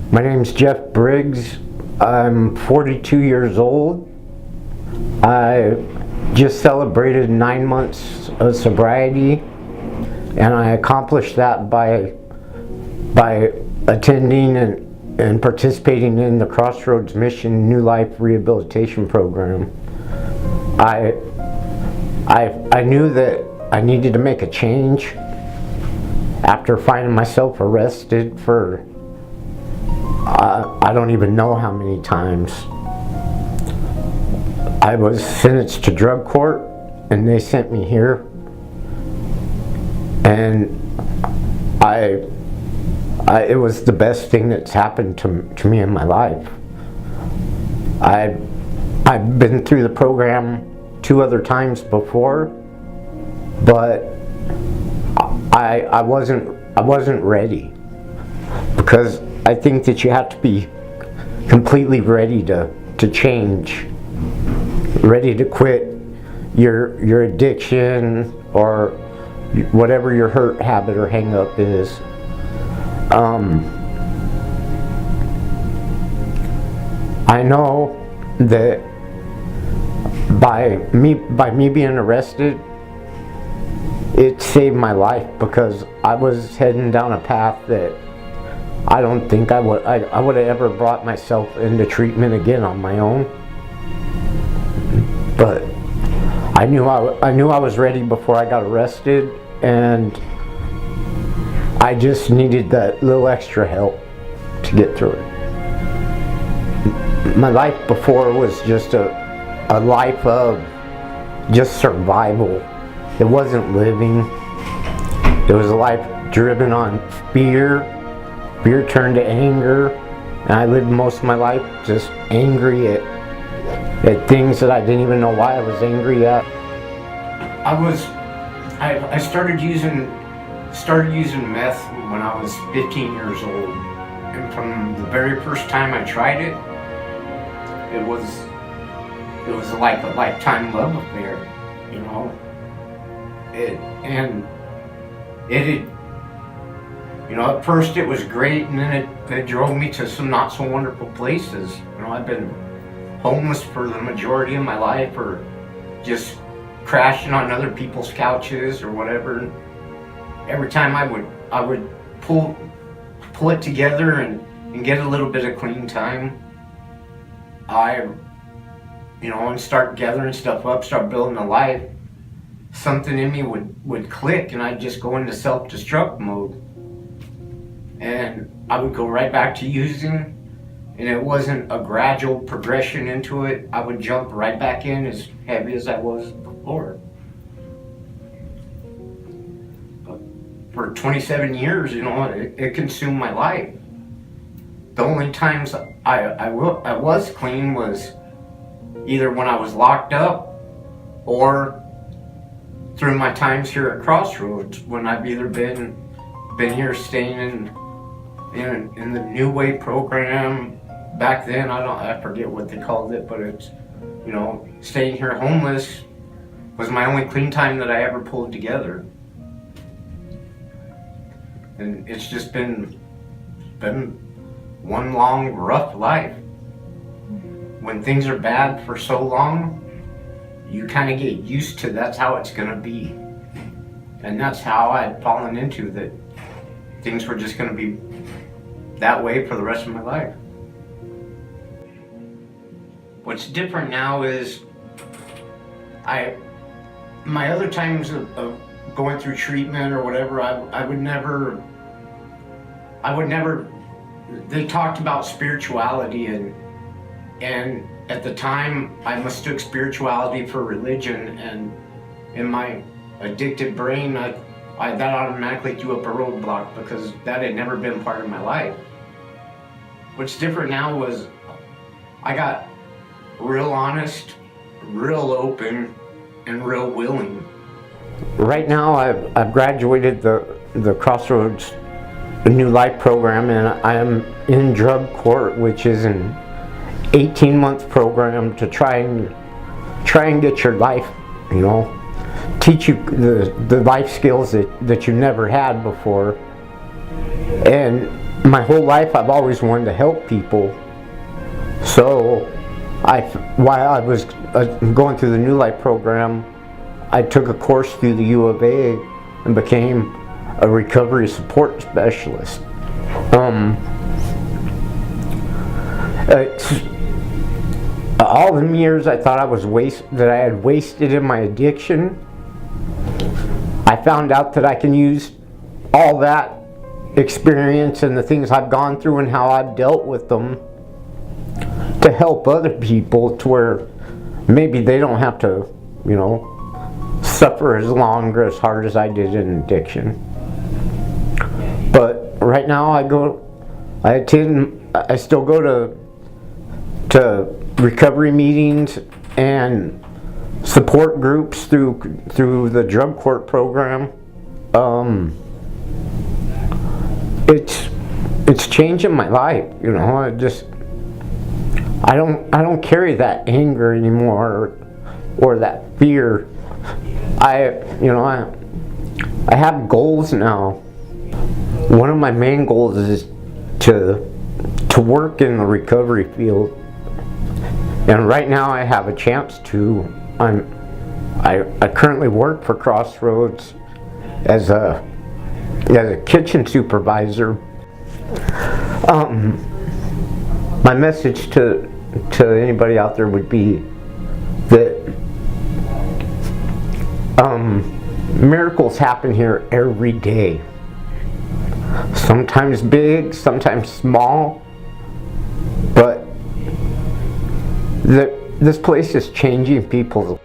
My name's Jeff Briggs. I'm 42 years old. I just celebrated 9 months of sobriety, and I accomplished that by attending and participating in the Crossroads Mission New Life Rehabilitation Program. I knew that I needed to make a change after finding myself arrested for I don't even know how many times. I was sentenced to drug court and they sent me here, and it was the best thing that's happened to me in my life. I've been through the program 2 other times before, but I wasn't ready, because I think that you have to be completely ready to change, ready to quit your addiction or whatever your hurt, habit, or hang up is. I know that by me being arrested, it saved my life, because I was heading down a path that I don't think I would have ever brought myself into treatment again on my own. But I knew I was ready before I got arrested, and I just needed that little extra help to get through it. My life before was just a life of just survival. It wasn't living. It was a life driven on fear. Fear turned to anger, and I lived most of my life just angry at things that I didn't even know why I was angry at. I started using meth when I was 15 years old, and from the very first time I tried it, it was like a lifetime love affair, you know. At first it was great, and then it drove me to some not so wonderful places. You know, I've been homeless for the majority of my life, or just crashing on other people's couches or whatever. Every time I would pull it together and get a little bit of clean time, and start gathering stuff up, start building a life, something in me would click, and I'd just go into self-destruct mode. And I would go right back to using, and it wasn't a gradual progression into it. I would jump right back in as heavy as I was before. But for 27 years, it consumed my life. The only times I was clean was either when I was locked up, or through my times here at Crossroads, when I've either been here staying in the New Way program. Back then, I forget what they called it, but it's, staying here homeless was my only clean time that I ever pulled together. And it's just been one long rough life. When things are bad for so long, you kind of get used to that's how it's gonna be. And that's how I'd fallen into that. Things were just gonna be that way for the rest of my life. What's different now is my other times of going through treatment or whatever, I would never, they talked about spirituality, and at the time I mistook spirituality for religion, and in my addicted brain, that automatically threw up a roadblock, because that had never been part of my life. What's different now was I got real honest, real open, and real willing. Right now I've graduated the Crossroads New Life program, and I am in drug court, which is an 18-month program to try and get your life, teach you the life skills that you never had before. And my whole life I've always wanted to help people. So while I was going through the New Life program, I took a course through the U of A and became a recovery support specialist. All the years I thought that I had wasted in my addiction, I found out that I can use all that experience and the things I've gone through and how I've dealt with them to help other people to where maybe they don't have to, suffer as long or as hard as I did in addiction. But right now I still go to recovery meetings and support groups through the drug court program. It's changing my life, I don't carry that anger anymore or that fear. I have goals now. One of my main goals is to work in the recovery field, and right now I have a chance to. I currently work for Crossroads as a kitchen supervisor. My message to anybody out there would be that miracles happen here every day. Sometimes big, sometimes small, but this place is changing people's